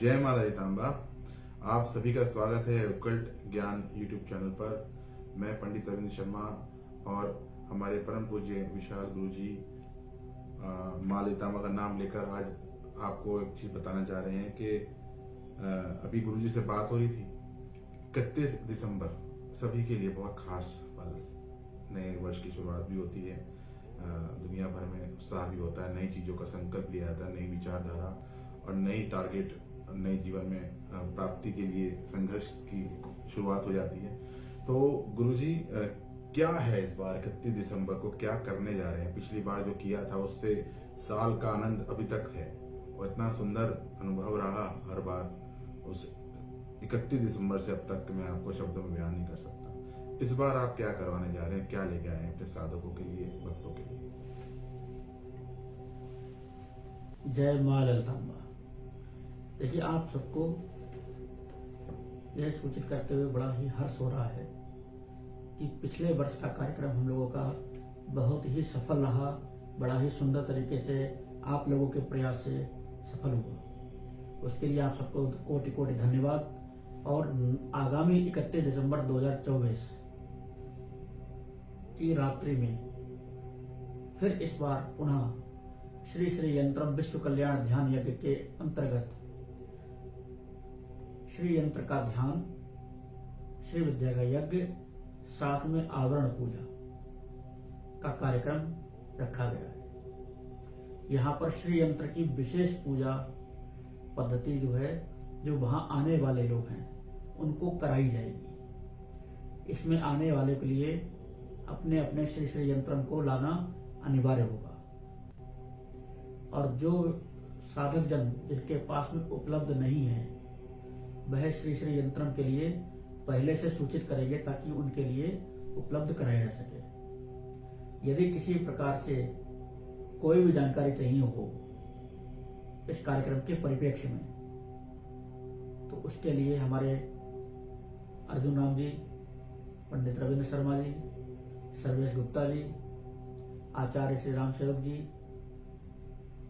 जय माता तांबा। आप सभी का स्वागत है ओकल्ट ज्ञान यूट्यूब चैनल पर। मैं पंडित रविंद्र शर्मा और हमारे परम पूज्य विशाल गुरु जी माँ तांबा का नाम लेकर आज आपको एक चीज बताना चाह रहे हैं कि अभी गुरु जी से बात हो रही थी। 31 दिसंबर सभी के लिए बहुत खास पल, नए वर्ष की शुरुआत भी होती है, दुनिया भर में उत्साह भी होता है, नई चीजों का संकल्प लिया जाता है, नई विचारधारा और नई टारगेट, नए जीवन में प्राप्ति के लिए संघर्ष की शुरुआत हो जाती है। तो गुरुजी क्या है इस बार 31 दिसंबर को क्या करने जा रहे हैं? पिछली बार जो किया था उससे साल का आनंद अभी तक है और इतना सुंदर अनुभव रहा हर बार। उस 31 दिसंबर से अब तक मैं आपको शब्दों में बयान नहीं कर सकता। इस बार आप क्या करवाने जा रहे हैं, क्या लेके आए हैं अपने साधकों के लिए, भक्तों के लिए? जय माँ ललितांबा। देखिए, आप सबको यह सूचित करते हुए बड़ा ही हर्ष हो रहा है कि पिछले वर्ष का कार्यक्रम हम लोगों का बहुत ही सफल रहा, बड़ा ही सुंदर तरीके से आप लोगों के प्रयास से सफल हुआ। उसके लिए आप सबको कोटि कोटि धन्यवाद। और आगामी 31 दिसंबर 2024 की रात्रि में फिर इस बार पुनः श्री श्री यंत्रम विश्व कल्याण ध्यान यज्ञ के अंतर्गत श्री यंत्र का ध्यान, श्री विद्या का यज्ञ, साथ में आवरण पूजा का कार्यक्रम रखा गया है। यहाँ पर श्री यंत्र की विशेष पूजा पद्धति जो है, जो वहां आने वाले लोग हैं उनको कराई जाएगी। इसमें आने वाले के लिए अपने अपने श्री श्री यंत्रम को लाना अनिवार्य होगा और जो साधक जन जिनके पास में उपलब्ध नहीं है वह श्री श्री यंत्रम के लिए पहले से सूचित करेंगे ताकि उनके लिए उपलब्ध कराया जा सके। यदि किसी प्रकार से कोई भी जानकारी चाहिए हो इस कार्यक्रम के परिप्रेक्ष्य में, तो उसके लिए हमारे अर्जुन राम जी, पंडित रविंद्र शर्मा जी, सर्वेश गुप्ता जी, आचार्य श्री राम सेवक जी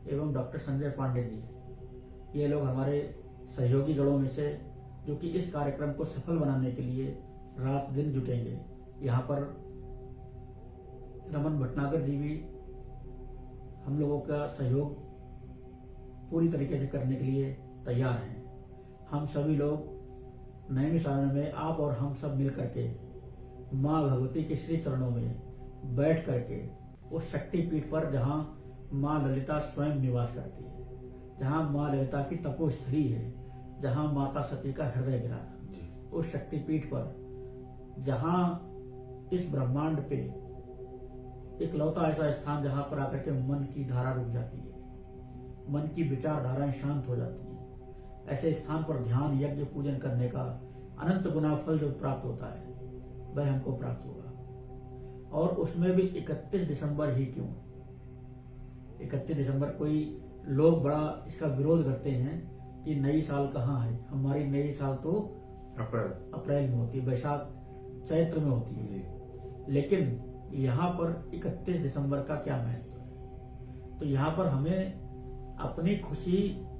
एवं डॉक्टर संजय पांडे जी, ये लोग हमारे सहयोगी गणों में से जो कि इस कार्यक्रम को सफल बनाने के लिए रात दिन जुटेंगे। यहाँ पर रमन भटनागर जी भी हम लोगों का सहयोग पूरी तरीके से करने के लिए तैयार हैं। हम सभी लोग नैमिषारण्य में आप और हम सब मिल करके माँ भगवती के श्री चरणों में बैठ करके उस शक्तिपीठ पर जहाँ माँ ललिता स्वयं निवास करती है, जहाँ माँ ललिता की तपोस्थली है, जहाँ माता सती का हृदय गिरा था, उस शक्तिपीठ पर जहाँ इस ब्रह्मांड पे इकलौता ऐसा स्थान जहाँ पर आकर के मन की धारा रुक जाती है, मन की विचारधाराएं शांत हो जाती हैं, ऐसे स्थान पर ध्यान यज्ञ पूजन करने का अनंत गुना फल जो प्राप्त होता है वह हमको प्राप्त होगा। और उसमें भी 31 दिसंबर ही क्यों? 31 दिसंबर कोई लोग बड़ा इसका विरोध करते हैं कि नई साल कहाँ है। हमारी नई साल तो अप्रैल में होती है, वैशाख चैत्र में होती है। लेकिन यहाँ पर 31 दिसंबर का क्या महत्व है? तो यहाँ पर हमें अपनी खुशी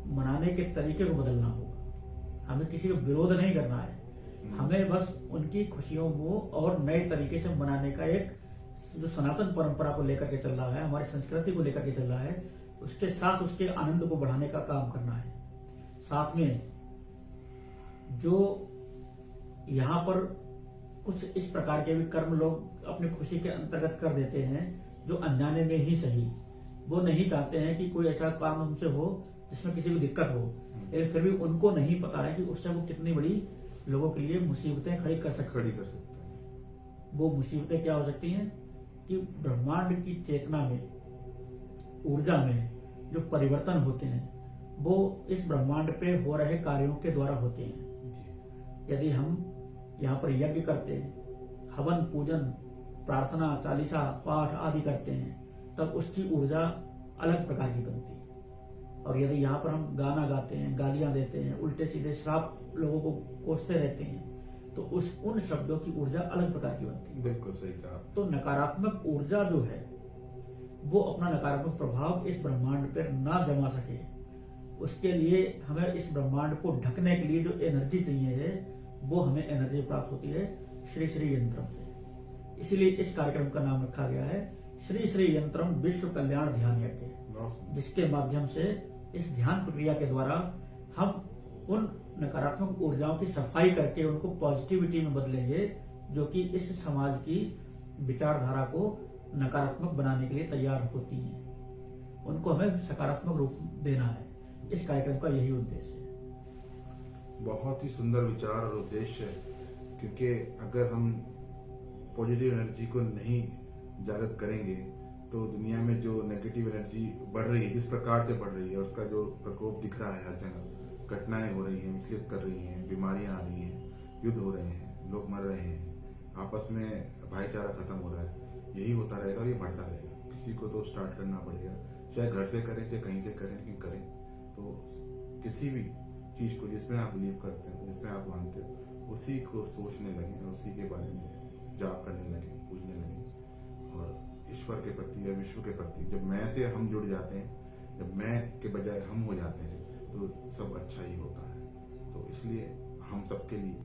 मनाने के तरीके को बदलना होगा। हमें किसी का विरोध नहीं करना है, हमें बस उनकी खुशियों को और नए तरीके से मनाने का एक जो सनातन परंपरा को लेकर के चल रहा है, हमारी संस्कृति को लेकर के चल रहा है, उसके साथ उसके आनंद को बढ़ाने का काम करना है। साथ में जो यहाँ पर कुछ इस प्रकार के भी कर्म लोग अपनी खुशी के अंतर्गत कर देते हैं, जो अनजाने में ही सही, वो नहीं चाहते हैं कि कोई ऐसा काम हमसे हो जिसमें किसी को दिक्कत हो, लेकिन फिर भी उनको नहीं पता है कि उससे वो कितनी बड़ी लोगों के लिए मुसीबतें खड़ी कर सकते हैं। वो मुसीबतें क्या हो सकती हैं कि ब्रह्मांड की चेतना में, ऊर्जा में जो परिवर्तन होते हैं वो इस ब्रह्मांड पे हो रहे कार्यों के द्वारा होते हैं। यदि हम यहाँ पर यज्ञ करते हैं, हवन पूजन प्रार्थना चालीसा पाठ आदि करते हैं, तब उसकी ऊर्जा अलग प्रकार की बनती है। और यदि यहाँ पर हम गाना गाते हैं, गालियां देते हैं, उल्टे सीधे श्राप लोगों को कोसते रहते हैं, तो उन शब्दों की ऊर्जा अलग प्रकार की बनती है। बिल्कुल सही कहा। तो नकारात्मक ऊर्जा जो है वो अपना नकारात्मक प्रभाव इस ब्रह्मांड पर ना जमा सके, उसके लिए हमें इस ब्रह्मांड को ढकने के लिए जो एनर्जी चाहिए है, वो हमें एनर्जी प्राप्त होती है श्री श्री यंत्रम से। इसीलिए इस कार्यक्रम का नाम रखा गया है श्री श्री यंत्रम विश्व कल्याण ध्यान यज्ञ, जिसके माध्यम से इस ध्यान प्रक्रिया के द्वारा हम उन नकारात्मक ऊर्जाओं की सफाई करके उनको पॉजिटिविटी में बदलेंगे, जो कि इस समाज की विचारधारा को नकारात्मक बनाने के लिए तैयार होती हैं। उनको हमें सकारात्मक रूप देना है। इस कार्यक्रम का यही उद्देश्य है। बहुत ही सुंदर विचार और उद्देश्य है, क्योंकि अगर हम पॉजिटिव एनर्जी को नहीं जागृत करेंगे तो दुनिया में जो नेगेटिव एनर्जी बढ़ रही है, जिस प्रकार से बढ़ रही है, उसका जो प्रकोप दिख रहा है हर जगह, घटनाएं हो रही हैं, विचलित कर रही हैं, बीमारियां आ रही हैं, युद्ध हो रहे हैं, लोग मर रहे हैं, आपस में भाईचारा खत्म हो रहा है, यही होता रहेगा और ये बढ़ता रहेगा। किसी को तो स्टार्ट करना पड़ेगा, चाहे घर से करें चाहे कहीं से करें, लेकिन करें तो किसी भी चीज को जिसमें आप बिलीव करते हो, जिसमें आप मानते हो, उसी को सोचने लगे, उसी के बारे में जाप करने लगे, पूजने लगे। और ईश्वर के प्रति या विश्व के प्रति जब मैं से हम जुड़ जाते हैं, जब मैं के बजाय हम हो जाते हैं, तो सब अच्छा ही होता है। तो इसलिए हम सबके लिए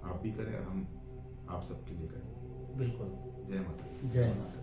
आप भी करें और हम आप सबके लिए करें। बिल्कुल। जय माता। जय माता।